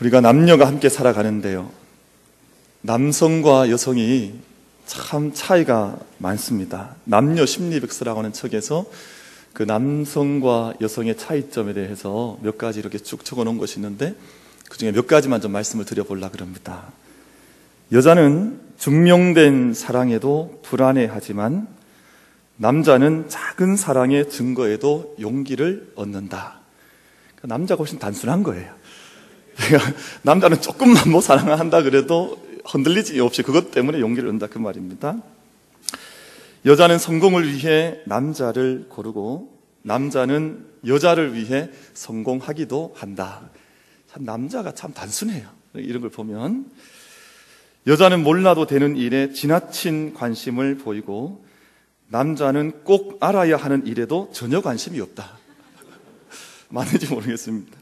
우리가 남녀가 함께 살아가는데요, 남성과 여성이 참 차이가 많습니다. 남녀 심리백서라고 하는 책에서 그 남성과 여성의 차이점에 대해서 몇 가지 이렇게 쭉 적어놓은 것이 있는데, 그 중에 몇 가지만 좀 말씀을 드려보려고 합니다. 여자는 증명된 사랑에도 불안해하지만 남자는 작은 사랑의 증거에도 용기를 얻는다. 남자가 훨씬 단순한 거예요. 남자는 조금만 뭐 사랑한다 그래도 흔들리지 없이 그것 때문에 용기를 얻는다, 그 말입니다. 여자는 성공을 위해 남자를 고르고 남자는 여자를 위해 성공하기도 한다. 참 남자가 참 단순해요. 이런 걸 보면 여자는 몰라도 되는 일에 지나친 관심을 보이고 남자는 꼭 알아야 하는 일에도 전혀 관심이 없다. 맞는지 모르겠습니다.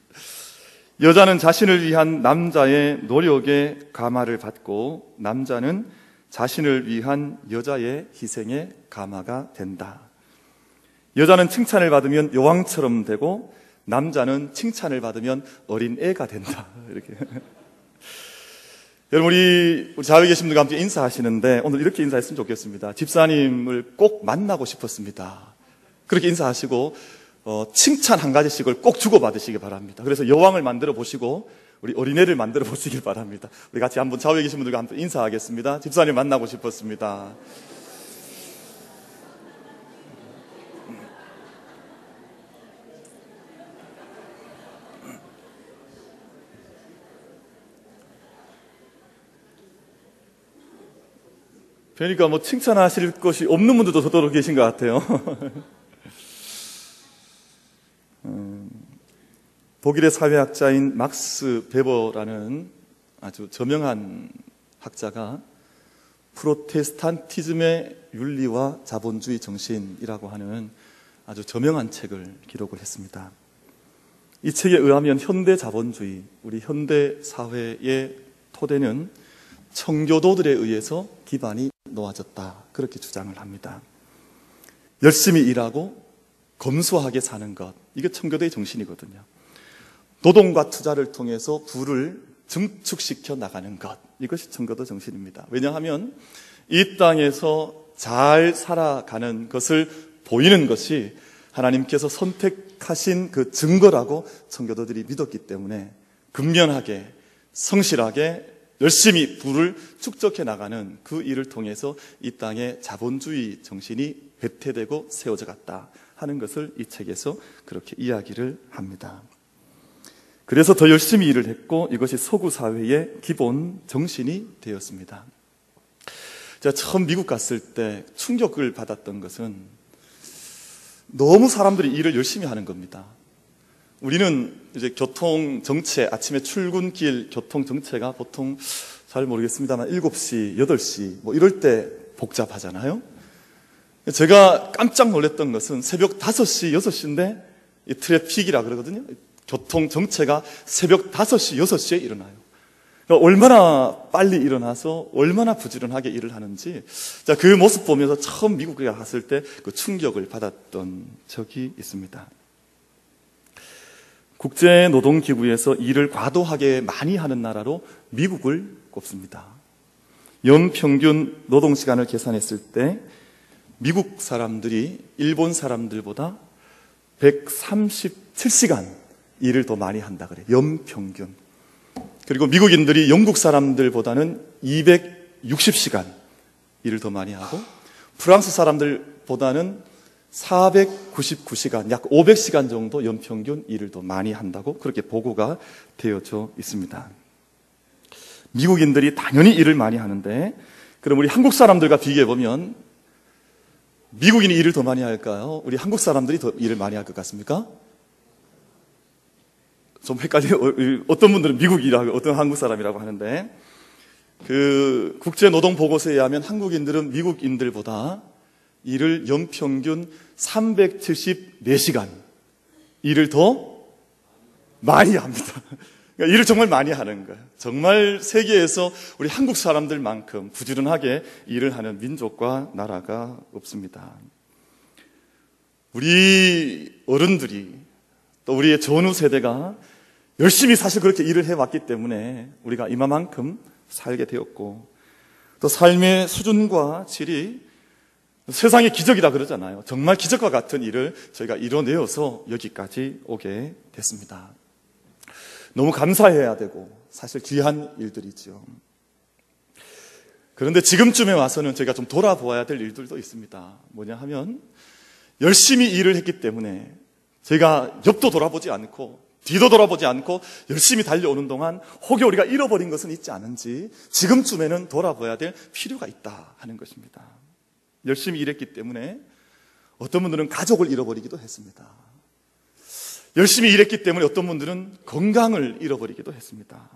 여자는 자신을 위한 남자의 노력에 감화를 받고 남자는 자신을 위한 여자의 희생에 감화가 된다. 여자는 칭찬을 받으면 여왕처럼 되고 남자는 칭찬을 받으면 어린 애가 된다. 이렇게. 여러분, 우리 자외에 계신 분들과 함께 인사하시는데 오늘 이렇게 인사했으면 좋겠습니다. 집사님을 꼭 만나고 싶었습니다. 그렇게 인사하시고 칭찬 한 가지씩을 꼭 주고받으시기 바랍니다. 그래서 여왕을 만들어 보시고 우리 어린애를 만들어 보시길 바랍니다. 우리 같이 한번 좌우에 계신 분들과 함께 인사하겠습니다. 집사님 만나고 싶었습니다. 그러니까 뭐 칭찬하실 것이 없는 분들도 더더욱 계신 것 같아요. 독일의 사회학자인 막스 베버라는 아주 저명한 학자가 프로테스탄티즘의 윤리와 자본주의 정신이라고 하는 아주 저명한 책을 기록을 했습니다. 이 책에 의하면 현대 자본주의, 우리 현대 사회의 토대는 청교도들에 의해서 기반이 놓아졌다, 그렇게 주장을 합니다. 열심히 일하고 검소하게 사는 것, 이게 청교도의 정신이거든요. 노동과 투자를 통해서 부를 증축시켜 나가는 것, 이것이 청교도 정신입니다. 왜냐하면 이 땅에서 잘 살아가는 것을 보이는 것이 하나님께서 선택하신 그 증거라고 청교도들이 믿었기 때문에 근면하게, 성실하게 열심히 부를 축적해 나가는 그 일을 통해서 이 땅에 자본주의 정신이 배태되고 세워져 갔다 하는 것을 이 책에서 그렇게 이야기를 합니다. 그래서 더 열심히 일을 했고 이것이 서구 사회의 기본 정신이 되었습니다. 제가 처음 미국 갔을 때 충격을 받았던 것은 너무 사람들이 일을 열심히 하는 겁니다. 우리는 이제 교통 정체, 아침에 출근길 교통 정체가 보통 잘 모르겠습니다만 7시, 8시 뭐 이럴 때 복잡하잖아요. 제가 깜짝 놀랐던 것은 새벽 5시, 6시인데 이 트래픽이라 그러거든요. 교통 정체가 새벽 5시, 6시에 일어나요. 그러니까 얼마나 빨리 일어나서 얼마나 부지런하게 일을 하는지, 자, 그 모습 보면서 처음 미국에 갔을 때 그 충격을 받았던 적이 있습니다. 국제노동기구에서 일을 과도하게 많이 하는 나라로 미국을 꼽습니다. 연평균 노동시간을 계산했을 때 미국 사람들이 일본 사람들보다 137시간 일을 더 많이 한다 그래요. 연평균. 그리고 미국인들이 영국 사람들보다는 260시간 일을 더 많이 하고 프랑스 사람들보다는 499시간, 약 500시간 정도 연평균 일을 더 많이 한다고 그렇게 보고가 되어져 있습니다. 미국인들이 당연히 일을 많이 하는데, 그럼 우리 한국 사람들과 비교해보면 미국인이 일을 더 많이 할까요? 우리 한국 사람들이 더 일을 많이 할 것 같습니까? 좀 헷갈려요. 어떤 분들은 미국이라고, 어떤 한국 사람이라고 하는데, 그 국제노동보고서에 의하면 한국인들은 미국인들보다 일을 연평균 374시간 일을 더 많이 합니다. 그러니까 일을 정말 많이 하는 거예요. 정말 세계에서 우리 한국 사람들만큼 부지런하게 일을 하는 민족과 나라가 없습니다. 우리 어른들이 또 우리의 전후 세대가 열심히 사실 그렇게 일을 해왔기 때문에 우리가 이만큼 살게 되었고, 또 삶의 수준과 질이 세상의 기적이다 그러잖아요. 정말 기적과 같은 일을 저희가 이뤄내어서 여기까지 오게 됐습니다. 너무 감사해야 되고 사실 귀한 일들이죠. 그런데 지금쯤에 와서는 저희가 좀 돌아보아야 될 일들도 있습니다. 뭐냐 하면, 열심히 일을 했기 때문에 저희가 옆도 돌아보지 않고 뒤도 돌아보지 않고 열심히 달려오는 동안 혹여 우리가 잃어버린 것은 있지 않은지 지금쯤에는 돌아봐야 될 필요가 있다 하는 것입니다. 열심히 일했기 때문에 어떤 분들은 가족을 잃어버리기도 했습니다. 열심히 일했기 때문에 어떤 분들은 건강을 잃어버리기도 했습니다.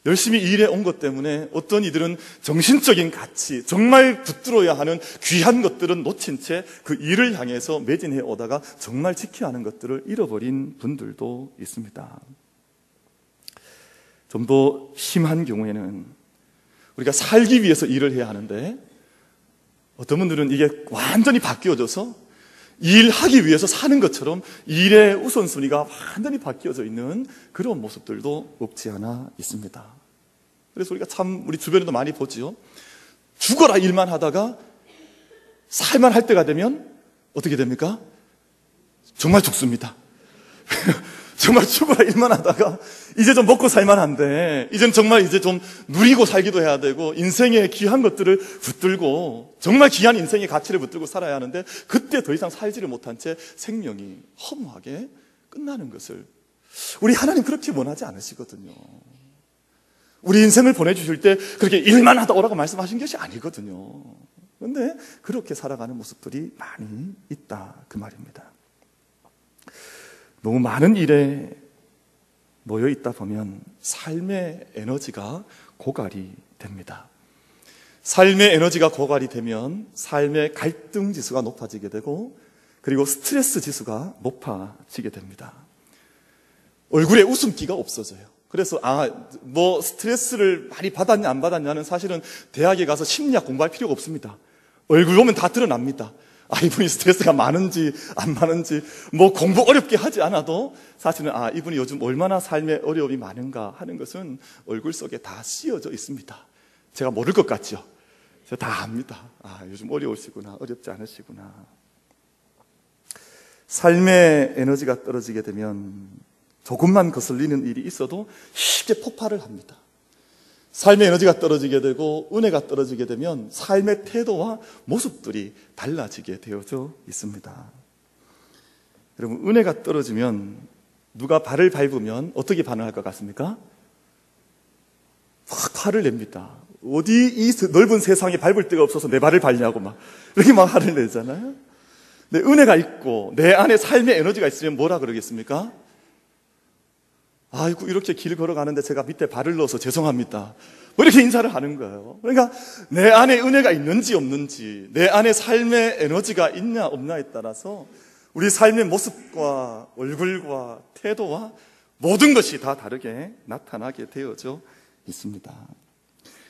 열심히 일해 온 것 때문에 어떤 이들은 정신적인 가치, 정말 붙들어야 하는 귀한 것들은 놓친 채 그 일을 향해서 매진해 오다가 정말 지켜야 하는 것들을 잃어버린 분들도 있습니다. 좀 더 심한 경우에는 우리가 살기 위해서 일을 해야 하는데 어떤 분들은 이게 완전히 바뀌어져서 일하기 위해서 사는 것처럼 일의 우선순위가 완전히 바뀌어져 있는 그런 모습들도 없지 않아 있습니다. 그래서 우리가 참 우리 주변에도 많이 보지요. 죽어라 일만 하다가 살만 할 때가 되면 어떻게 됩니까? 정말 죽습니다. 정말 죽어라 일만 하다가 이제 좀 먹고 살만한데 이젠 정말 이제 좀 누리고 살기도 해야 되고 인생의 귀한 것들을 붙들고 정말 귀한 인생의 가치를 붙들고 살아야 하는데 그때 더 이상 살지를 못한 채 생명이 허무하게 끝나는 것을 우리 하나님 그렇게 원하지 않으시거든요. 우리 인생을 보내주실 때 그렇게 일만 하다 오라고 말씀하신 것이 아니거든요. 그런데 그렇게 살아가는 모습들이 많이 있다 그 말입니다. 너무 많은 일에 모여 있다 보면 삶의 에너지가 고갈이 됩니다. 삶의 에너지가 고갈이 되면 삶의 갈등 지수가 높아지게 되고 그리고 스트레스 지수가 높아지게 됩니다. 얼굴에 웃음기가 없어져요. 그래서 뭐 스트레스를 많이 받았냐 안 받았냐는 사실은 대학에 가서 심리학 공부할 필요가 없습니다. 얼굴 보면 다 드러납니다. 이분이 스트레스가 많은지 안 많은지 뭐 공부 어렵게 하지 않아도 사실은 이분이 요즘 얼마나 삶에 어려움이 많은가 하는 것은 얼굴 속에 다 씌어져 있습니다. 제가 모를 것 같죠? 제가 다 압니다. 요즘 어려우시구나, 어렵지 않으시구나. 삶의 에너지가 떨어지게 되면 조금만 거슬리는 일이 있어도 쉽게 폭발을 합니다. 삶의 에너지가 떨어지게 되고 은혜가 떨어지게 되면 삶의 태도와 모습들이 달라지게 되어져 있습니다. 여러분, 은혜가 떨어지면 누가 발을 밟으면 어떻게 반응할 것 같습니까? 확 화를 냅니다. 어디 이 넓은 세상에 밟을 데가 없어서 내 발을 밟냐고 이렇게 화를 내잖아요. 근데 은혜가 있고 내 안에 삶의 에너지가 있으면 뭐라 그러겠습니까? 아이고 이렇게 길 걸어가는데 제가 밑에 발을 넣어서 죄송합니다. 이렇게 인사를 하는 거예요. 그러니까 내 안에 은혜가 있는지 없는지, 내 안에 삶의 에너지가 있냐 없냐에 따라서 우리 삶의 모습과 얼굴과 태도와 모든 것이 다 다르게 나타나게 되어져 있습니다.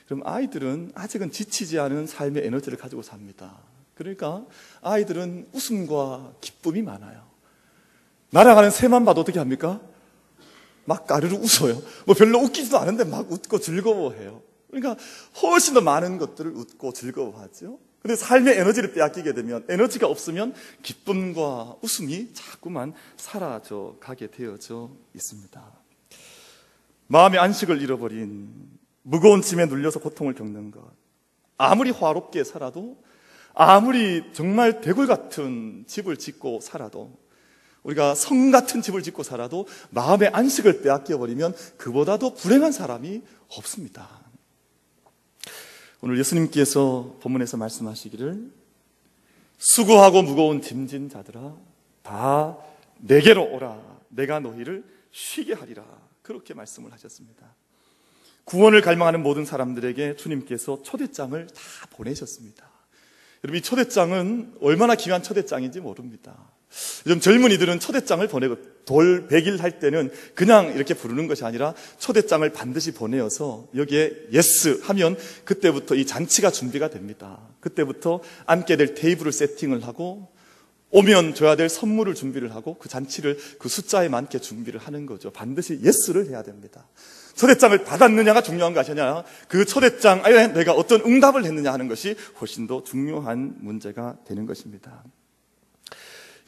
그럼 아이들은 아직은 지치지 않은 삶의 에너지를 가지고 삽니다. 그러니까 아이들은 웃음과 기쁨이 많아요. 날아가는 새만 봐도 어떻게 합니까? 막 까르르 웃어요. 별로 웃기지도 않은데 막 웃고 즐거워해요. 그러니까 훨씬 더 많은 것들을 웃고 즐거워하죠. 근데 삶의 에너지를 빼앗기게 되면, 에너지가 없으면 기쁨과 웃음이 자꾸만 사라져 가게 되어져 있습니다. 마음의 안식을 잃어버린, 무거운 짐에 눌려서 고통을 겪는 것, 아무리 화롭게 살아도, 아무리 정말 대굴 같은 집을 짓고 살아도, 우리가 성 같은 집을 짓고 살아도 마음의 안식을 빼앗겨버리면 그보다도 불행한 사람이 없습니다. 오늘 예수님께서 본문에서 말씀하시기를 수고하고 무거운 짐진 자들아 다 내게로 오라, 내가 너희를 쉬게 하리라, 그렇게 말씀을 하셨습니다. 구원을 갈망하는 모든 사람들에게 주님께서 초대장을 다 보내셨습니다. 여러분, 이 초대장은 얼마나 귀한 초대장인지 모릅니다. 요즘 젊은이들은 초대장을 보내고 돌 100일 할 때는 그냥 이렇게 부르는 것이 아니라 초대장을 반드시 보내어서 여기에 예스 하면 그때부터 이 잔치가 준비가 됩니다. 그때부터 앉게 될 테이블을 세팅을 하고 오면 줘야 될 선물을 준비를 하고 그 잔치를 그 숫자에 맞게 준비를 하는 거죠. 반드시 예스를 해야 됩니다. 초대장을 받았느냐가 중요한 것이 아니라 그 초대장에 내가 어떤 응답을 했느냐 하는 것이 훨씬 더 중요한 문제가 되는 것입니다.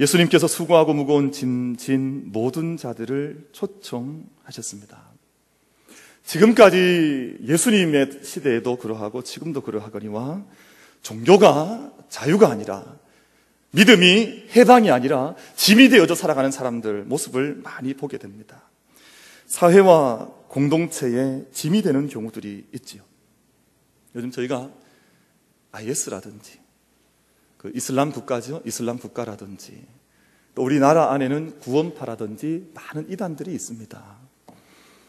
예수님께서 수고하고 무거운 짐 진 모든 자들을 초청하셨습니다. 지금까지 예수님의 시대에도 그러하고 지금도 그러하거니와 종교가 자유가 아니라 믿음이 해방이 아니라 짐이 되어져 살아가는 사람들 모습을 많이 보게 됩니다. 사회와 공동체에 짐이 되는 경우들이 있지요. 요즘 저희가 IS라든지 그 이슬람 국가죠. 이슬람 국가라든지 또 우리나라 안에는 구원파라든지 많은 이단들이 있습니다.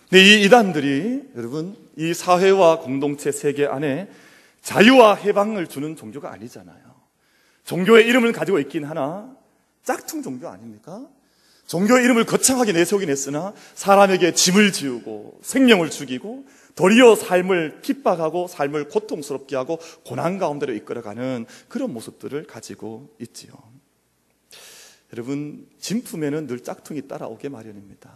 근데 이 이단들이 여러분 이 사회와 공동체 세계 안에 자유와 해방을 주는 종교가 아니잖아요. 종교의 이름을 가지고 있긴 하나 짝퉁 종교 아닙니까? 종교의 이름을 거창하게 내세우긴 했으나 사람에게 짐을 지우고 생명을 죽이고 도리어 삶을 핍박하고 삶을 고통스럽게 하고 고난 가운데로 이끌어가는 그런 모습들을 가지고 있지요. 여러분, 진품에는 늘 짝퉁이 따라오게 마련입니다.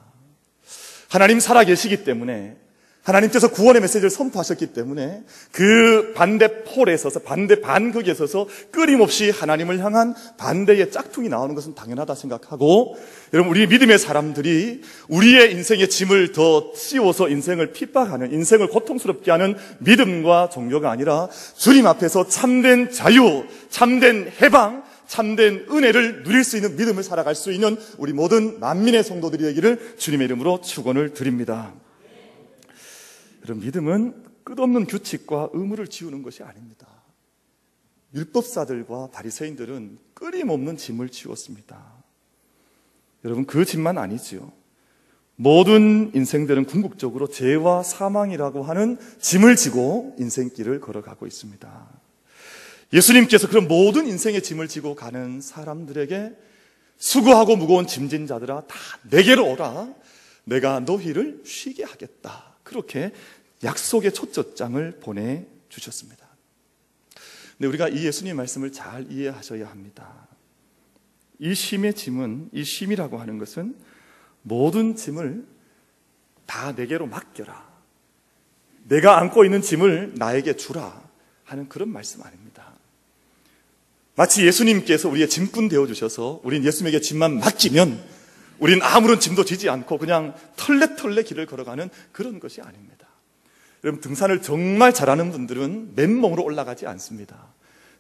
하나님 살아계시기 때문에 하나님께서 구원의 메시지를 선포하셨기 때문에 그 반대 폴에 서서 반대 반극에 서서 끊임없이 하나님을 향한 반대의 짝퉁이 나오는 것은 당연하다 생각하고, 여러분 우리 믿음의 사람들이 우리의 인생의 짐을 더 씌워서 인생을 핍박하는, 인생을 고통스럽게 하는 믿음과 종교가 아니라 주님 앞에서 참된 자유, 참된 해방, 참된 은혜를 누릴 수 있는 믿음을 살아갈 수 있는 우리 모든 만민의 성도들이 되기를 주님의 이름으로 축원을 드립니다. 여러분, 믿음은 끝없는 규칙과 의무를 지우는 것이 아닙니다. 율법사들과 바리새인들은 끊임없는 짐을 지웠습니다. 여러분, 그 짐만 아니지요. 모든 인생들은 궁극적으로 죄와 사망이라고 하는 짐을 지고 인생길을 걸어가고 있습니다. 예수님께서 그런 모든 인생의 짐을 지고 가는 사람들에게 수고하고 무거운 짐진 자들아 다 내게로 오라, 내가 너희를 쉬게 하겠다, 그렇게 약속의 초점장을 보내주셨습니다. 근데 우리가 이 예수님의 말씀을 잘 이해하셔야 합니다. 이 쉼의 짐은, 이 쉼이라고 하는 것은 모든 짐을 다 내게로 맡겨라, 내가 안고 있는 짐을 나에게 주라 하는 그런 말씀 아닙니다. 마치 예수님께서 우리의 짐꾼 되어주셔서 우린 예수님에게 짐만 맡기면 우린 아무런 짐도 지지 않고 그냥 털레털레 길을 걸어가는 그런 것이 아닙니다. 여러분, 등산을 정말 잘하는 분들은 맨몸으로 올라가지 않습니다.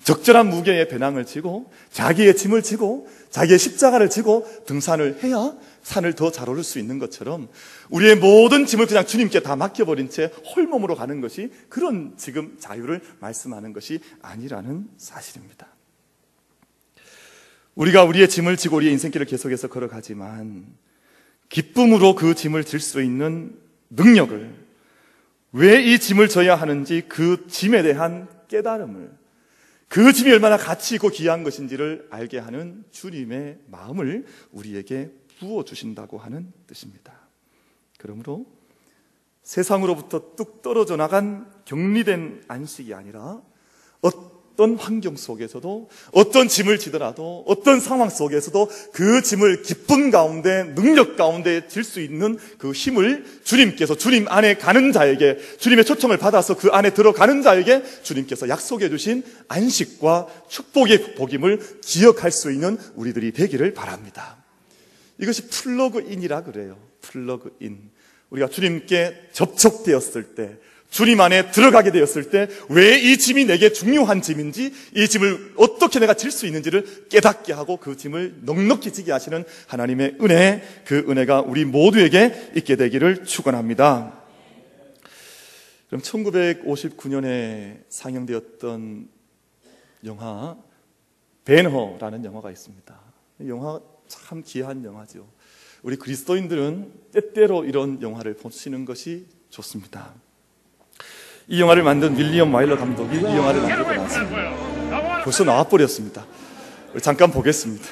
적절한 무게의 배낭을 지고 자기의 짐을 지고 자기의 십자가를 지고 등산을 해야 산을 더 잘 오를 수 있는 것처럼 우리의 모든 짐을 그냥 주님께 다 맡겨버린 채 홀몸으로 가는 것이 그런 지금 자유를 말씀하는 것이 아니라는 사실입니다. 우리가 우리의 짐을 지고 우리의 인생길을 계속해서 걸어가지만 기쁨으로 그 짐을 질 수 있는 능력을, 왜 이 짐을 져야 하는지 그 짐에 대한 깨달음을, 그 짐이 얼마나 가치 있고 귀한 것인지를 알게 하는 주님의 마음을 우리에게 부어주신다고 하는 뜻입니다. 그러므로 세상으로부터 뚝 떨어져 나간 격리된 안식이 아니라 어떤 환경 속에서도, 어떤 짐을 지더라도, 어떤 상황 속에서도 그 짐을 기쁨 가운데, 능력 가운데 질 수 있는 그 힘을 주님께서 주님 안에 가는 자에게, 주님의 초청을 받아서 그 안에 들어가는 자에게 주님께서 약속해 주신 안식과 축복의 복임을 기억할 수 있는 우리들이 되기를 바랍니다. 이것이 플러그인이라 그래요. 플러그인. 우리가 주님께 접촉되었을 때, 주님 안에 들어가게 되었을 때 왜 이 짐이 내게 중요한 짐인지, 이 짐을 어떻게 내가 질 수 있는지를 깨닫게 하고 그 짐을 넉넉히 지게 하시는 하나님의 은혜, 그 은혜가 우리 모두에게 있게 되기를 축원합니다. 그럼 1959년에 상영되었던 영화 벤허라는 영화가 있습니다. 이 영화 참 귀한 영화죠. 우리 그리스도인들은 때때로 이런 영화를 보시는 것이 좋습니다. 이 영화를 만든 윌리엄 와일러 감독이 이 영화를 만들고 나왔습니다. 벌써 나와버렸습니다. 잠깐 보겠습니다.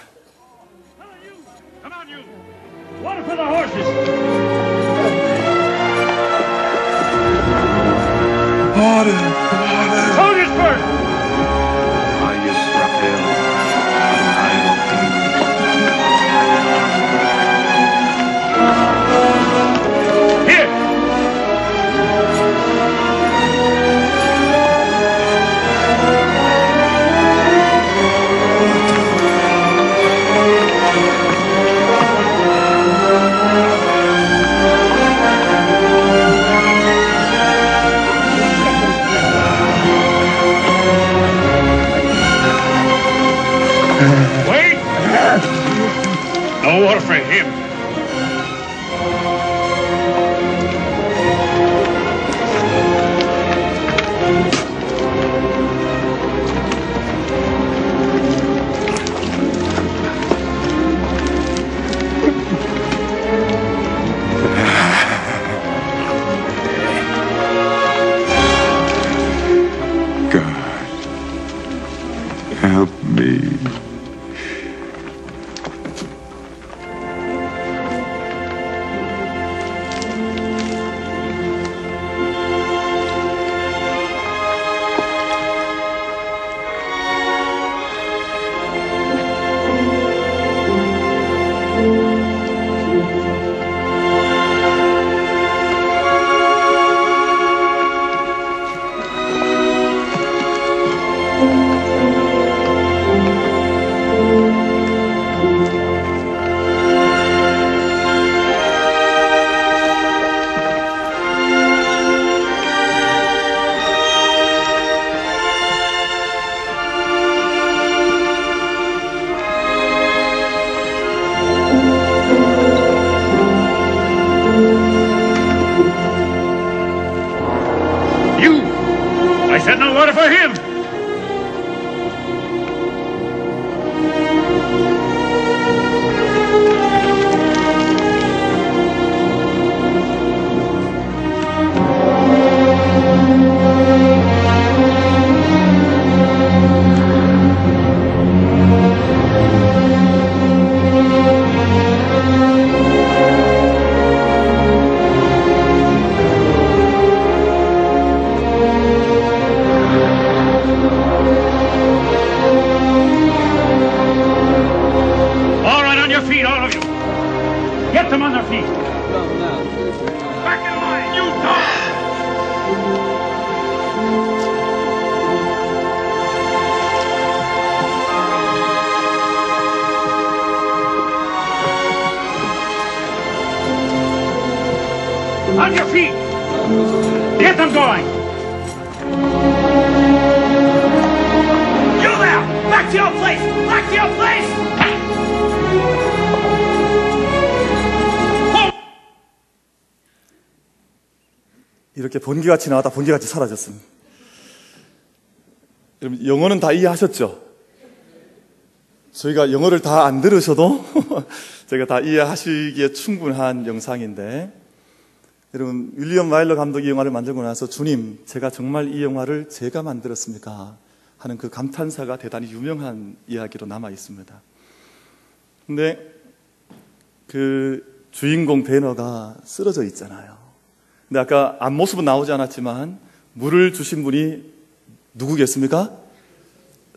Soldiers first! I use rappel. I will him. Help me. I said no water for him! Get them on their feet! Back in line, you dog! On your feet! Get them going! You there! Back to your place! Back to your place! 이렇게 번개같이 나왔다 번개같이 사라졌습니다. 여러분 영어는 다 이해하셨죠? 저희가 영어를 다 안 들으셔도 저희가 다 이해하시기에 충분한 영상인데, 여러분 윌리엄 와일러 감독이 이 영화를 만들고 나서 주님, 제가 정말 이 영화를 제가 만들었습니까? 하는 그 감탄사가 대단히 유명한 이야기로 남아 있습니다. 근데 그 주인공 배너가 쓰러져 있잖아요. 근데 아까 앞모습은 나오지 않았지만 물을 주신 분이 누구겠습니까?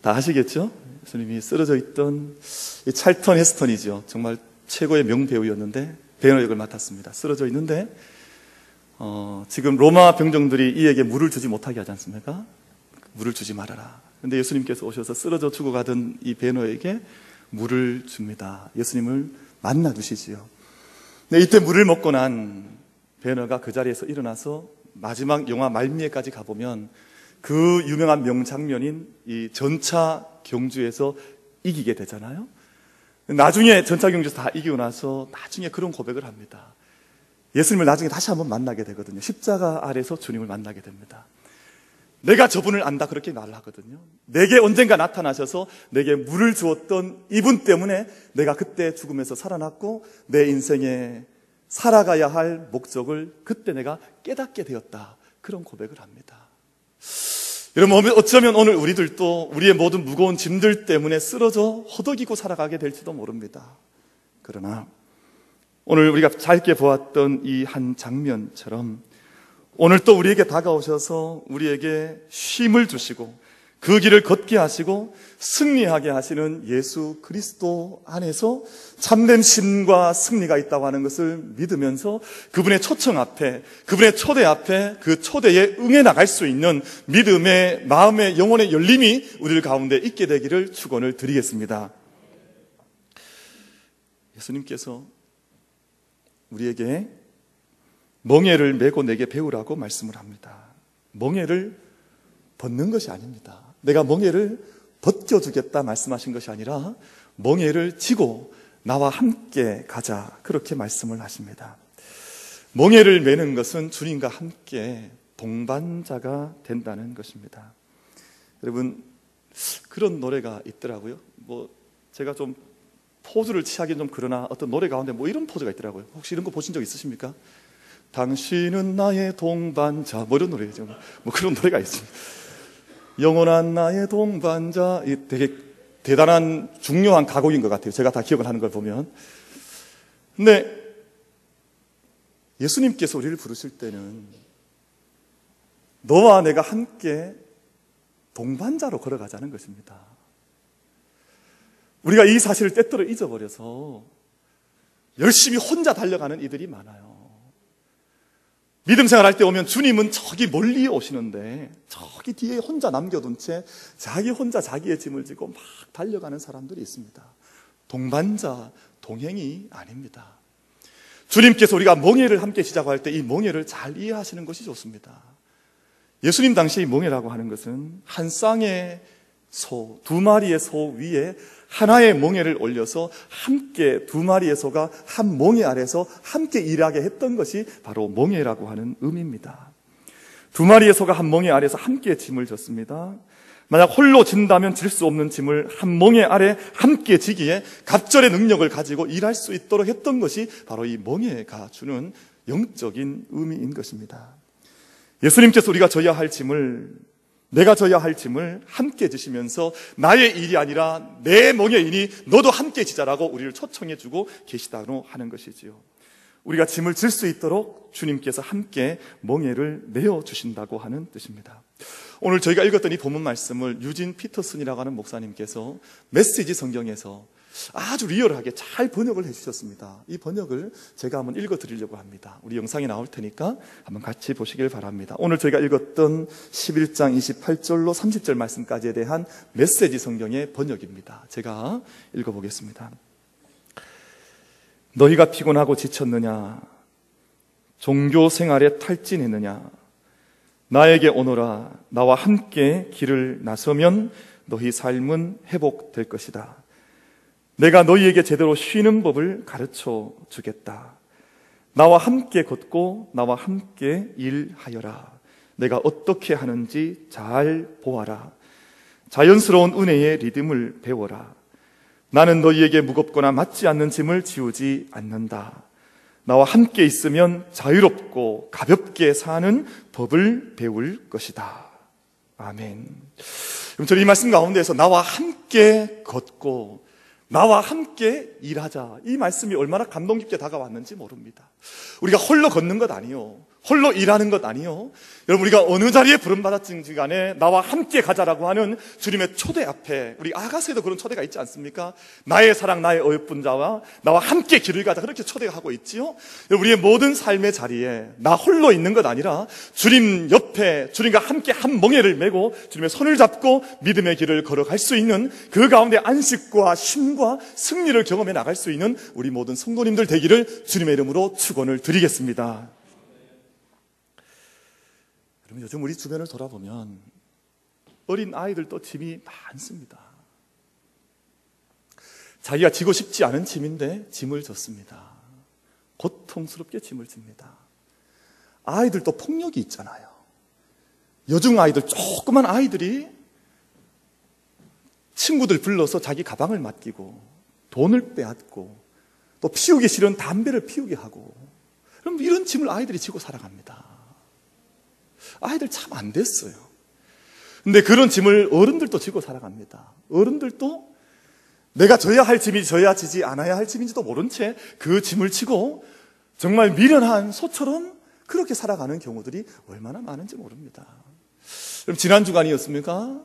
다 아시겠죠? 예수님이 쓰러져 있던 이 찰턴 헤스턴이죠. 정말 최고의 명배우였는데 배너 역을 맡았습니다. 쓰러져 있는데 지금 로마 병정들이 이에게 물을 주지 못하게 하지 않습니까? 물을 주지 말아라. 근데 예수님께서 오셔서 쓰러져 죽어가던 이 배너에게 물을 줍니다. 예수님을 만나 주시지요. 근데 이때 물을 먹고 난 배너가 그 자리에서 일어나서 마지막 영화 말미에까지 가보면 그 유명한 명장면인 이 전차 경주에서 이기게 되잖아요. 나중에 전차 경주에서 다 이기고 나서 나중에 그런 고백을 합니다. 예수님을 나중에 다시 한번 만나게 되거든요. 십자가 아래서 주님을 만나게 됩니다. 내가 저분을 안다 그렇게 말을 하거든요. 내게 언젠가 나타나셔서 내게 물을 주었던 이분 때문에 내가 그때 죽음에서 살아났고 내 인생에 살아가야 할 목적을 그때 내가 깨닫게 되었다. 그런 고백을 합니다. 여러분 어쩌면 오늘 우리들도 우리의 모든 무거운 짐들 때문에 쓰러져 허덕이고 살아가게 될지도 모릅니다. 그러나 오늘 우리가 짧게 보았던 이 한 장면처럼 오늘 또 우리에게 다가오셔서 우리에게 쉼을 주시고 그 길을 걷게 하시고 승리하게 하시는 예수 그리스도 안에서 참된 쉼과 승리가 있다고 하는 것을 믿으면서 그분의 초청 앞에, 그분의 초대 앞에 그 초대에 응해 나갈 수 있는 믿음의 마음의 영혼의 열림이 우리들 가운데 있게 되기를 축원을 드리겠습니다. 예수님께서 우리에게 멍에를 메고 내게 배우라고 말씀을 합니다. 멍에를 벗는 것이 아닙니다. 내가 멍에를 벗겨주겠다 말씀하신 것이 아니라 멍에를 지고 나와 함께 가자, 그렇게 말씀을 하십니다. 멍에를 매는 것은 주님과 함께 동반자가 된다는 것입니다. 여러분, 그런 노래가 있더라고요. 제가 좀 포즈를 취하기는 좀 그러나 어떤 노래 가운데 이런 포즈가 있더라고요. 혹시 이런 거 보신 적 있으십니까? 당신은 나의 동반자, 이런 노래죠. 그런 노래가 있습니다. 영원한 나의 동반자. 되게 대단한 중요한 가곡인 것 같아요. 제가 다 기억을 하는 걸 보면. 근데 예수님께서 우리를 부르실 때는 너와 내가 함께 동반자로 걸어가자는 것입니다. 우리가 이 사실을 때때로 잊어버려서 열심히 혼자 달려가는 이들이 많아요. 믿음 생활할 때 오면 주님은 저기 멀리 오시는데 저기 뒤에 혼자 남겨둔 채 자기 혼자 자기의 짐을 지고 막 달려가는 사람들이 있습니다. 동반자, 동행이 아닙니다. 주님께서 우리가 멍에를 함께 시작할 때 이 멍에를 잘 이해하시는 것이 좋습니다. 예수님 당시 이 멍에라고 하는 것은 한 쌍의 소, 두 마리의 소 위에 하나의 멍에를 올려서 함께 두 마리의 소가 한 멍에 아래서 함께 일하게 했던 것이 바로 멍에라고 하는 의미입니다. 두 마리의 소가 한 멍에 아래서 함께 짐을 졌습니다. 만약 홀로 진다면 질 수 없는 짐을 한 멍에 아래 함께 지기에 갑절의 능력을 가지고 일할 수 있도록 했던 것이 바로 이 멍에가 주는 영적인 의미인 것입니다. 예수님께서 우리가 져야 할 짐을, 내가 져야 할 짐을 함께 지시면서 나의 일이 아니라 내 멍에이니 너도 함께 지자라고 우리를 초청해주고 계시다고 하는 것이지요. 우리가 짐을 질 수 있도록 주님께서 함께 멍에를 내어주신다고 하는 뜻입니다. 오늘 저희가 읽었던 이 본문 말씀을 유진 피터슨이라고 하는 목사님께서 메시지 성경에서 아주 리얼하게 잘 번역을 해주셨습니다. 이 번역을 제가 한번 읽어드리려고 합니다. 우리 영상이 나올 테니까 한번 같이 보시길 바랍니다. 오늘 저희가 읽었던 11장 28절로 30절 말씀까지에 대한 메시지 성경의 번역입니다. 제가 읽어보겠습니다. 너희가 피곤하고 지쳤느냐? 종교 생활에 탈진했느냐? 나에게 오너라. 나와 함께 길을 나서면 너희 삶은 회복될 것이다. 내가 너희에게 제대로 쉬는 법을 가르쳐 주겠다. 나와 함께 걷고 나와 함께 일하여라. 내가 어떻게 하는지 잘 보아라. 자연스러운 은혜의 리듬을 배워라. 나는 너희에게 무겁거나 맞지 않는 짐을 지우지 않는다. 나와 함께 있으면 자유롭고 가볍게 사는 법을 배울 것이다. 아멘. 그럼 저는 이 말씀 가운데에서 나와 함께 걷고 나와 함께 일하자, 이 말씀이 얼마나 감동 깊게 다가왔는지 모릅니다. 우리가 홀로 걷는 것 아니요, 홀로 일하는 것 아니요, 여러분, 우리가 어느 자리에 부름받았든지 간에 나와 함께 가자라고 하는 주님의 초대 앞에, 우리 아가서에도 그런 초대가 있지 않습니까? 나의 사랑, 나의 어여쁜 자와 나와 함께 길을 가자, 그렇게 초대가 하고 있지요. 우리의 모든 삶의 자리에 나 홀로 있는 것 아니라 주님 옆에 주님과 함께 한 멍에를 메고 주님의 손을 잡고 믿음의 길을 걸어갈 수 있는, 그 가운데 안식과 쉼과 승리를 경험해 나갈 수 있는 우리 모든 성도님들 되기를 주님의 이름으로 축원을 드리겠습니다. 요즘 우리 주변을 돌아보면 어린 아이들도 짐이 많습니다. 자기가 지고 싶지 않은 짐인데 짐을 졌습니다. 고통스럽게 짐을 집니다. 아이들도 폭력이 있잖아요. 여중 아이들, 조그만 아이들이 친구들 불러서 자기 가방을 맡기고 돈을 빼앗고 또 피우기 싫은 담배를 피우게 하고, 그럼 이런 짐을 아이들이 지고 살아갑니다. 아이들 참 안 됐어요. 근데 그런 짐을 어른들도 지고 살아갑니다. 어른들도 내가 져야 할 짐이 져야 지지 않아야 할 짐인지도 모른 채 그 짐을 지고 정말 미련한 소처럼 그렇게 살아가는 경우들이 얼마나 많은지 모릅니다. 그럼 지난 주간이었습니까?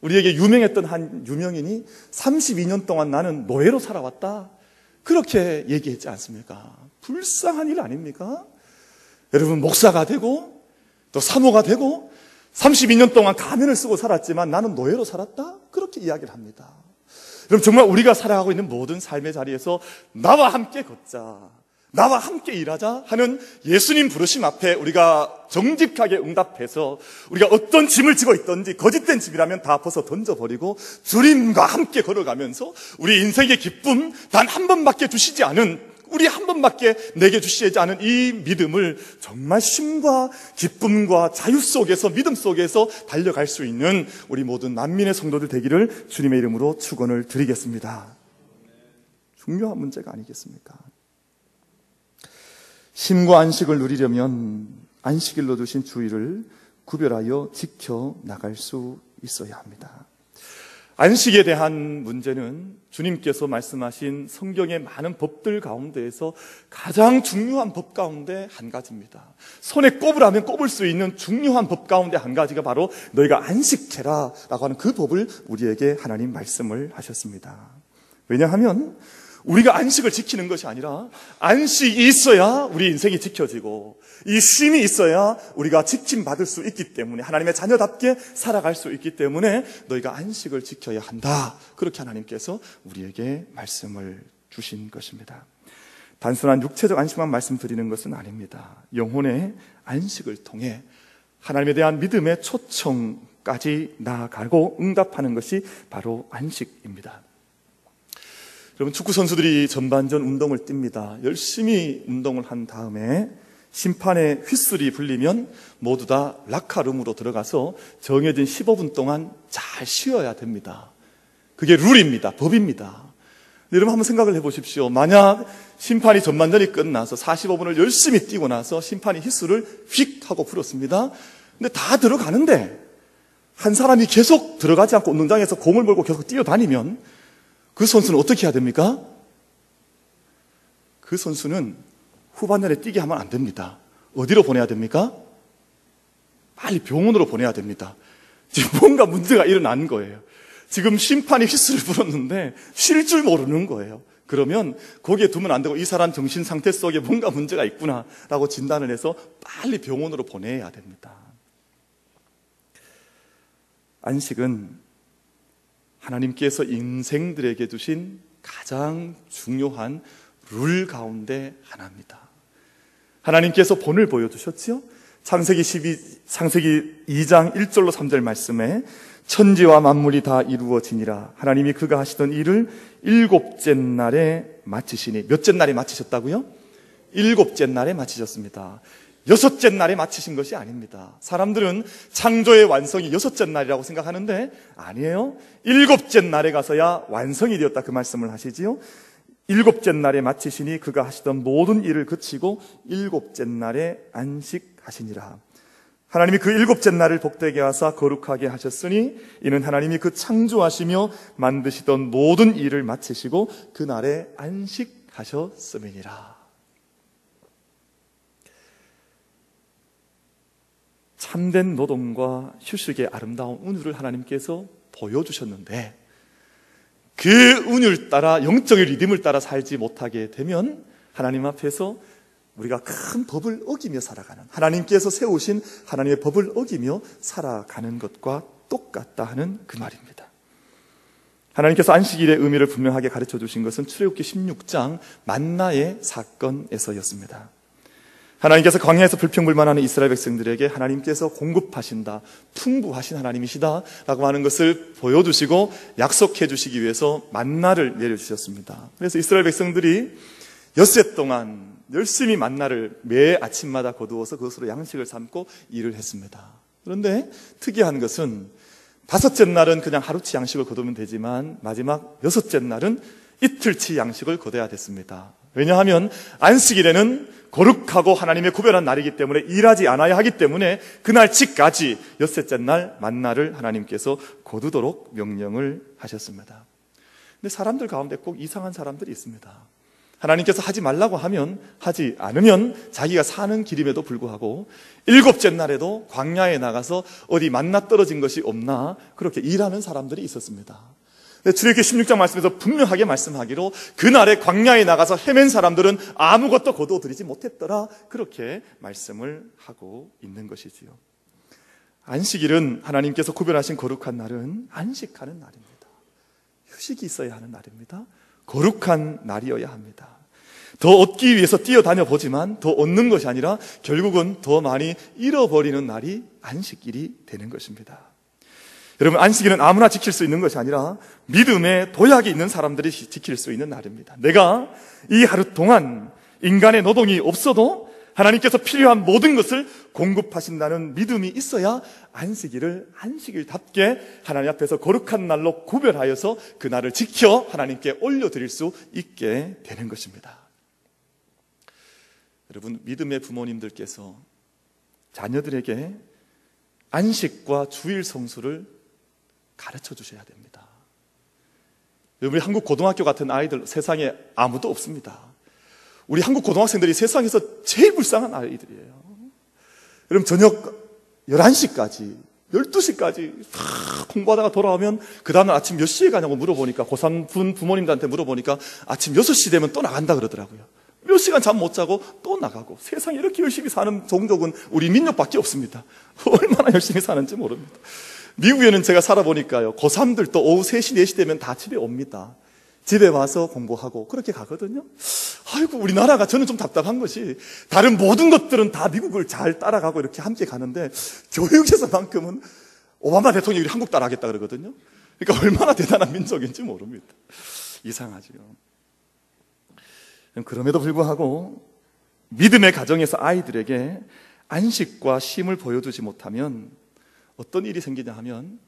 우리에게 유명했던 한 유명인이 32년 동안 나는 노예로 살아왔다, 그렇게 얘기했지 않습니까? 불쌍한 일 아닙니까? 여러분, 목사가 되고 또 사모가 되고 32년 동안 가면을 쓰고 살았지만 나는 노예로 살았다, 그렇게 이야기를 합니다. 그럼 정말 우리가 살아가고 있는 모든 삶의 자리에서 나와 함께 걷자, 나와 함께 일하자 하는 예수님 부르심 앞에 우리가 정직하게 응답해서 우리가 어떤 짐을 지고 있든지 거짓된 짐이라면 다 벗어 던져버리고 주님과 함께 걸어가면서 우리 인생의 기쁨 단 한 번밖에 주시지 않은, 우리 한 번밖에 내게 주시지 않은 이 믿음을 정말 쉼과 기쁨과 자유 속에서, 믿음 속에서 달려갈 수 있는 우리 모든 만민의 성도들 되기를 주님의 이름으로 축원을 드리겠습니다. 중요한 문제가 아니겠습니까? 쉼과 안식을 누리려면 안식일로 주신 주일을 구별하여 지켜 나갈 수 있어야 합니다. 안식에 대한 문제는 주님께서 말씀하신 성경의 많은 법들 가운데에서 가장 중요한 법 가운데 한 가지입니다. 손에 꼽으라면 꼽을 수 있는 중요한 법 가운데 한 가지가 바로 너희가 안식해라 라고 하는 그 법을 우리에게 하나님 말씀을 하셨습니다. 왜냐하면 우리가 안식을 지키는 것이 아니라 안식이 있어야 우리 인생이 지켜지고 이 쉼이 있어야 우리가 지킴받을 수 있기 때문에, 하나님의 자녀답게 살아갈 수 있기 때문에 너희가 안식을 지켜야 한다. 그렇게 하나님께서 우리에게 말씀을 주신 것입니다. 단순한 육체적 안식만 말씀드리는 것은 아닙니다. 영혼의 안식을 통해 하나님에 대한 믿음의 초청까지 나아가고 응답하는 것이 바로 안식입니다. 여러분, 축구 선수들이 전반전 운동을 뜁니다. 열심히 운동을 한 다음에 심판의 휘슬이 불리면 모두 다 락카룸으로 들어가서 정해진 15분 동안 잘 쉬어야 됩니다. 그게 룰입니다. 법입니다. 여러분 한번 생각을 해보십시오. 만약 심판이 전반전이 끝나서 45분을 열심히 뛰고 나서 심판이 휘슬을 휙 하고 불었습니다. 근데 다 들어가는데 한 사람이 계속 들어가지 않고 운동장에서 공을 몰고 계속 뛰어다니면 그 선수는 어떻게 해야 됩니까? 그 선수는 후반전에 뛰게 하면 안 됩니다. 어디로 보내야 됩니까? 빨리 병원으로 보내야 됩니다. 지금 뭔가 문제가 일어난 거예요. 지금 심판이 휘슬을 불었는데 쉴 줄 모르는 거예요. 그러면 거기에 두면 안 되고 이 사람 정신 상태 속에 뭔가 문제가 있구나라고 진단을 해서 빨리 병원으로 보내야 됩니다. 안식은 하나님께서 인생들에게 주신 가장 중요한 룰 가운데 하나입니다. 하나님께서 본을 보여주셨죠? 창세기 2장 1절로 3절 말씀에 천지와 만물이 다 이루어지니라. 하나님이 그가 하시던 일을 일곱째 날에 마치시니. 몇째 날에 마치셨다고요? 일곱째 날에 마치셨습니다. 여섯째 날에 마치신 것이 아닙니다. 사람들은 창조의 완성이 여섯째 날이라고 생각하는데 아니에요. 일곱째 날에 가서야 완성이 되었다, 그 말씀을 하시지요. 일곱째 날에 마치시니 그가 하시던 모든 일을 그치고 일곱째 날에 안식하시니라. 하나님이 그 일곱째 날을 복되게 하사 거룩하게 하셨으니 이는 하나님이 그 창조하시며 만드시던 모든 일을 마치시고 그 날에 안식하셨음이니라. 참된 노동과 휴식의 아름다운 운율을 하나님께서 보여주셨는데 그 운율 따라, 영적인 리듬을 따라 살지 못하게 되면 하나님 앞에서 우리가 큰 법을 어기며 살아가는, 하나님께서 세우신 하나님의 법을 어기며 살아가는 것과 똑같다 하는 그 말입니다. 하나님께서 안식일의 의미를 분명하게 가르쳐 주신 것은 출애굽기 16장 만나의 사건에서였습니다. 하나님께서 광야에서 불평불만하는 이스라엘 백성들에게 하나님께서 공급하신다, 풍부하신 하나님이시다 라고 하는 것을 보여주시고 약속해 주시기 위해서 만나를 내려주셨습니다. 그래서 이스라엘 백성들이 엿새 동안 열심히 만나를 매 아침마다 거두어서 그것으로 양식을 삼고 일을 했습니다. 그런데 특이한 것은 다섯째 날은 그냥 하루치 양식을 거두면 되지만 마지막 여섯째 날은 이틀치 양식을 거둬야 됐습니다. 왜냐하면 안식일에는 거룩하고 하나님의 구별한 날이기 때문에 일하지 않아야 하기 때문에 그날치까지 엿새째 날 만나를 하나님께서 거두도록 명령을 하셨습니다. 근데 사람들 가운데 꼭 이상한 사람들이 있습니다. 하나님께서 하지 말라고 하면 하지 않으면 자기가 사는 길임에도 불구하고 일곱째 날에도 광야에 나가서 어디 만나 떨어진 것이 없나 그렇게 일하는 사람들이 있었습니다. 출애굽기 16장 말씀에서 분명하게 말씀하기로 그날에 광야에 나가서 헤맨 사람들은 아무것도 거두어들이지 못했더라, 그렇게 말씀을 하고 있는 것이지요. 안식일은 하나님께서 구별하신 거룩한 날은 안식하는 날입니다. 휴식이 있어야 하는 날입니다. 거룩한 날이어야 합니다. 더 얻기 위해서 뛰어다녀 보지만 더 얻는 것이 아니라 결국은 더 많이 잃어버리는 날이 안식일이 되는 것입니다. 여러분, 안식일은 아무나 지킬 수 있는 것이 아니라 믿음의 도약이 있는 사람들이 지킬 수 있는 날입니다. 내가 이 하루 동안 인간의 노동이 없어도 하나님께서 필요한 모든 것을 공급하신다는 믿음이 있어야 안식일을 안식일답게 하나님 앞에서 거룩한 날로 구별하여서 그 날을 지켜 하나님께 올려드릴 수 있게 되는 것입니다. 여러분, 믿음의 부모님들께서 자녀들에게 안식과 주일 성수를 가르쳐 주셔야 됩니다. 우리 한국 고등학교 같은 아이들 세상에 아무도 없습니다. 우리 한국 고등학생들이 세상에서 제일 불쌍한 아이들이에요. 여러분, 저녁 11시까지 12시까지 다 공부하다가 돌아오면 그 다음날 아침 몇 시에 가냐고 물어보니까, 고3 부모님들한테 물어보니까 아침 6시 되면 또 나간다 그러더라고요. 몇 시간 잠 못 자고 또 나가고. 세상에 이렇게 열심히 사는 종족은 우리 민족밖에 없습니다. 얼마나 열심히 사는지 모릅니다. 미국에는 제가 살아보니까요, 고3들도 오후 3시, 4시 되면 다 집에 옵니다. 집에 와서 공부하고 그렇게 가거든요. 아이고, 우리나라가 저는 좀 답답한 것이 다른 모든 것들은 다 미국을 잘 따라가고 이렇게 함께 가는데 교육에서만큼은 오바마 대통령이 한국 따라하겠다 그러거든요. 그러니까 얼마나 대단한 민족인지 모릅니다. 이상하지요. 그럼에도 불구하고 믿음의 가정에서 아이들에게 안식과 쉼을 보여주지 못하면 어떤 일이 생기냐 하면,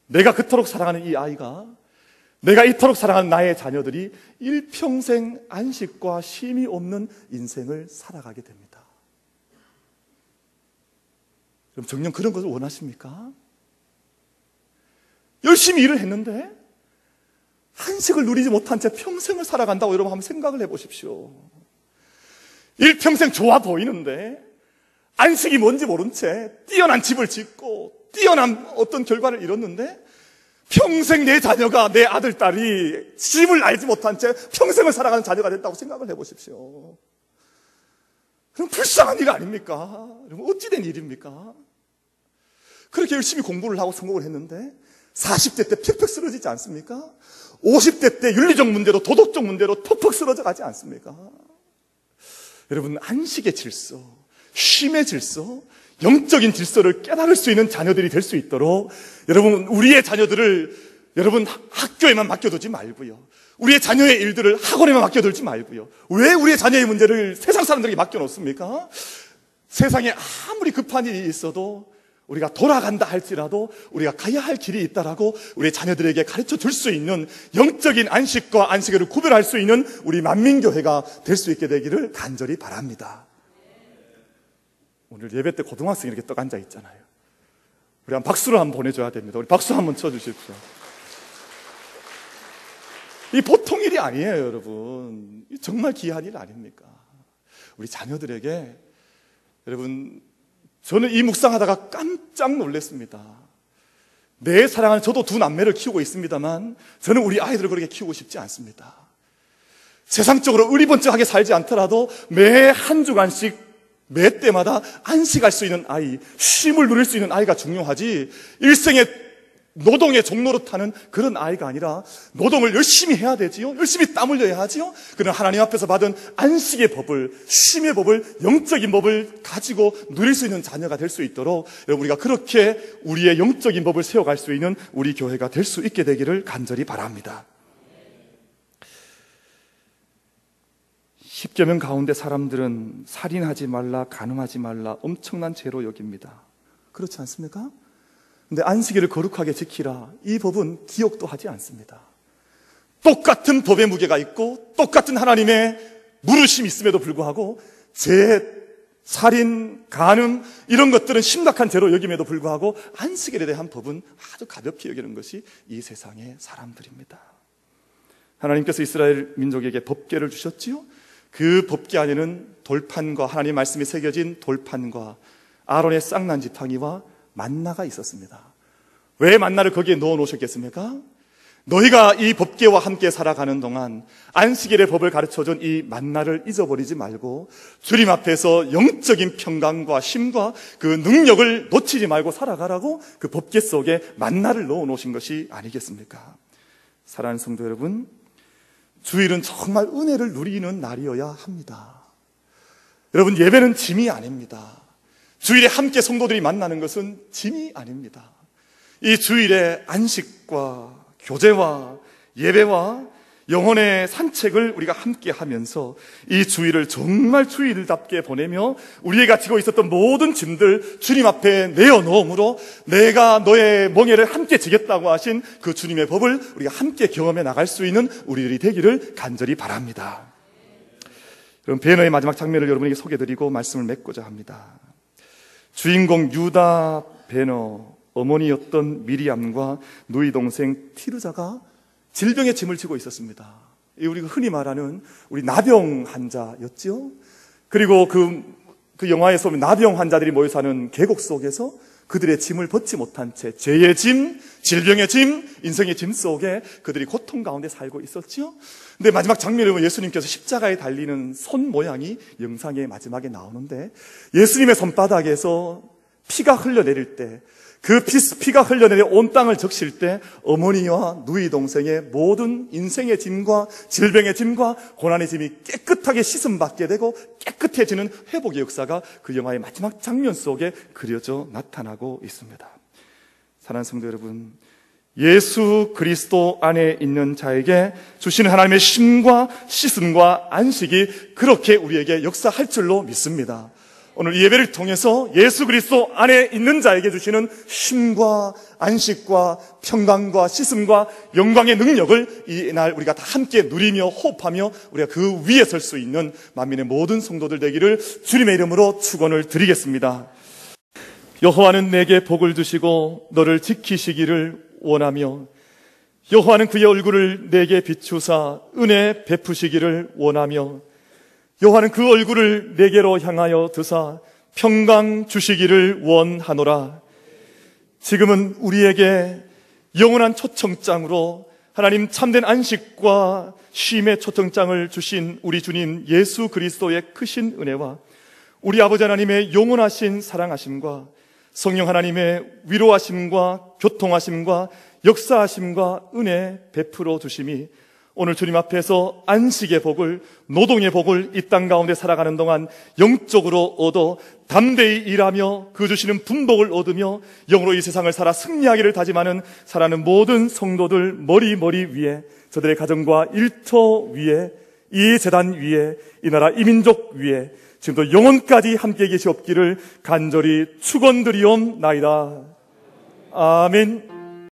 내가 그토록 사랑하는 이 아이가, 내가 이토록 사랑하는 나의 자녀들이 일평생 안식과 쉼이 없는 인생을 살아가게 됩니다. 그럼 정녕 그런 것을 원하십니까? 열심히 일을 했는데 한식을 누리지 못한 채 평생을 살아간다고 여러분 한번 생각을 해보십시오. 일평생 좋아 보이는데 안식이 뭔지 모른 채 뛰어난 집을 짓고 뛰어난 어떤 결과를 이뤘는데 평생 내 자녀가, 내 아들, 딸이 집을 알지 못한 채 평생을 살아가는 자녀가 됐다고 생각을 해보십시오. 그럼 불쌍한 일 아닙니까? 그럼 어찌된 일입니까? 그렇게 열심히 공부를 하고 성공을 했는데 40대 때 픽픽 쓰러지지 않습니까? 50대 때 윤리적 문제로, 도덕적 문제로 퍽퍽 쓰러져 가지 않습니까? 여러분, 안식의 질서, 쉼의 질서, 영적인 질서를 깨달을 수 있는 자녀들이 될 수 있도록 여러분, 우리의 자녀들을 여러분 학교에만 맡겨두지 말고요, 우리의 자녀의 일들을 학원에만 맡겨두지 말고요. 왜 우리의 자녀의 문제를 세상 사람들에게 맡겨놓습니까? 세상에 아무리 급한 일이 있어도 우리가 돌아간다 할지라도 우리가 가야 할 길이 있다라고 우리 자녀들에게 가르쳐 줄 수 있는 영적인 안식과 안식일을 구별할 수 있는 우리 만민교회가 될 수 있게 되기를 간절히 바랍니다. 오늘 예배 때 고등학생이 이렇게 떡 앉아 있잖아요. 우리 한번 박수를 한번 보내줘야 됩니다. 우리 박수 한번 쳐주십시오. 이 보통 일이 아니에요, 여러분. 정말 귀한 일 아닙니까? 우리 자녀들에게, 여러분, 저는 이 묵상하다가 깜짝 놀랐습니다. 내 사랑하는, 저도 두 남매를 키우고 있습니다만 저는 우리 아이들을 그렇게 키우고 싶지 않습니다. 세상적으로 의리번쩍하게 살지 않더라도 매 한 주간씩 매 때마다 안식할 수 있는 아이, 쉼을 누릴 수 있는 아이가 중요하지, 일생의 노동의 종로로 타는 그런 아이가 아니라 노동을 열심히 해야 되지요. 열심히 땀 흘려야 하지요. 그런 하나님 앞에서 받은 안식의 법을, 쉼의 법을, 영적인 법을 가지고 누릴 수 있는 자녀가 될 수 있도록 여러분, 우리가 그렇게 우리의 영적인 법을 세워갈 수 있는 우리 교회가 될 수 있게 되기를 간절히 바랍니다. 10계명 가운데 사람들은 살인하지 말라, 간음하지 말라 엄청난 죄로 여깁니다. 그렇지 않습니까? 근데 안식일을 거룩하게 지키라, 이 법은 기억도 하지 않습니다. 똑같은 법의 무게가 있고 똑같은 하나님의 물으심이 있음에도 불구하고 죄, 살인, 간음 이런 것들은 심각한 죄로 여김에도 불구하고 안식일에 대한 법은 아주 가볍게 여기는 것이 이 세상의 사람들입니다. 하나님께서 이스라엘 민족에게 법궤를 주셨지요. 그 법궤 안에는 돌판과 하나님의 말씀이 새겨진 돌판과 아론의 쌍난 지팡이와 만나가 있었습니다. 왜 만나를 거기에 넣어 놓으셨겠습니까? 너희가 이 법궤와 함께 살아가는 동안 안식일의 법을 가르쳐준 이 만나를 잊어버리지 말고 주님 앞에서 영적인 평강과 힘과 그 능력을 놓치지 말고 살아가라고 그 법궤 속에 만나를 넣어 놓으신 것이 아니겠습니까? 사랑하는 성도 여러분, 주일은 정말 은혜를 누리는 날이어야 합니다. 여러분, 예배는 짐이 아닙니다. 주일에 함께 성도들이 만나는 것은 짐이 아닙니다. 이 주일에 안식과 교제와 예배와 영혼의 산책을 우리가 함께 하면서 이 주일을 정말 주일답게 보내며 우리가 지고 있었던 모든 짐들 주님 앞에 내어놓음으로 내가 너의 멍에를 함께 지겠다고 하신 그 주님의 법을 우리가 함께 경험해 나갈 수 있는 우리들이 되기를 간절히 바랍니다. 그럼 배너의 마지막 장면을 여러분에게 소개해드리고 말씀을 맺고자 합니다. 주인공 유다 배너, 어머니였던 미리암과 누이 동생 티르자가 질병의 짐을 지고 있었습니다. 우리가 흔히 말하는 우리 나병 환자였죠. 그리고 그 영화에서 보면 나병 환자들이 모여 사는 계곡 속에서 그들의 짐을 벗지 못한 채 죄의 짐, 질병의 짐, 인생의 짐 속에 그들이 고통 가운데 살고 있었죠. 근데 마지막 장면에 보면 예수님께서 십자가에 달리는 손 모양이 영상의 마지막에 나오는데 예수님의 손바닥에서 피가 흘러내릴 때 그 피가 흘러내려 온 땅을 적실 때 어머니와 누이 동생의 모든 인생의 짐과 질병의 짐과 고난의 짐이 깨끗하게 씻음받게 되고 깨끗해지는 회복의 역사가 그 영화의 마지막 장면 속에 그려져 나타나고 있습니다. 사랑하는 성도 여러분, 예수 그리스도 안에 있는 자에게 주시는 하나님의 쉼과 씻음과 안식이 그렇게 우리에게 역사할 줄로 믿습니다. 오늘 이 예배를 통해서 예수 그리스도 안에 있는 자에게 주시는 쉼과 안식과 평강과 씻음과 영광의 능력을 이날 우리가 다 함께 누리며 호흡하며 우리가 그 위에 설 수 있는 만민의 모든 성도들 되기를 주님의 이름으로 축원을 드리겠습니다. 여호와는 내게 복을 주시고 너를 지키시기를 원하며 여호와는 그의 얼굴을 내게 비추사 은혜 베푸시기를 원하며 여호와는 그 얼굴을 내게로 향하여 드사 평강 주시기를 원하노라. 지금은 우리에게 영원한 초청장으로 하나님 참된 안식과 쉼의 초청장을 주신 우리 주님 예수 그리스도의 크신 은혜와 우리 아버지 하나님의 영원하신 사랑하심과 성령 하나님의 위로하심과 교통하심과 역사하심과 은혜 베풀어 주심이 오늘 주님 앞에서 안식의 복을, 노동의 복을 이 땅 가운데 살아가는 동안 영적으로 얻어 담대히 일하며 그 주시는 분복을 얻으며 영으로 이 세상을 살아 승리하기를 다짐하는 살아가는 모든 성도들 머리 위에 저들의 가정과 일터 위에 이 재단 위에 이 나라 이 민족 위에 지금도 영원까지 함께 계시옵기를 간절히 축원드리옵나이다. 아멘.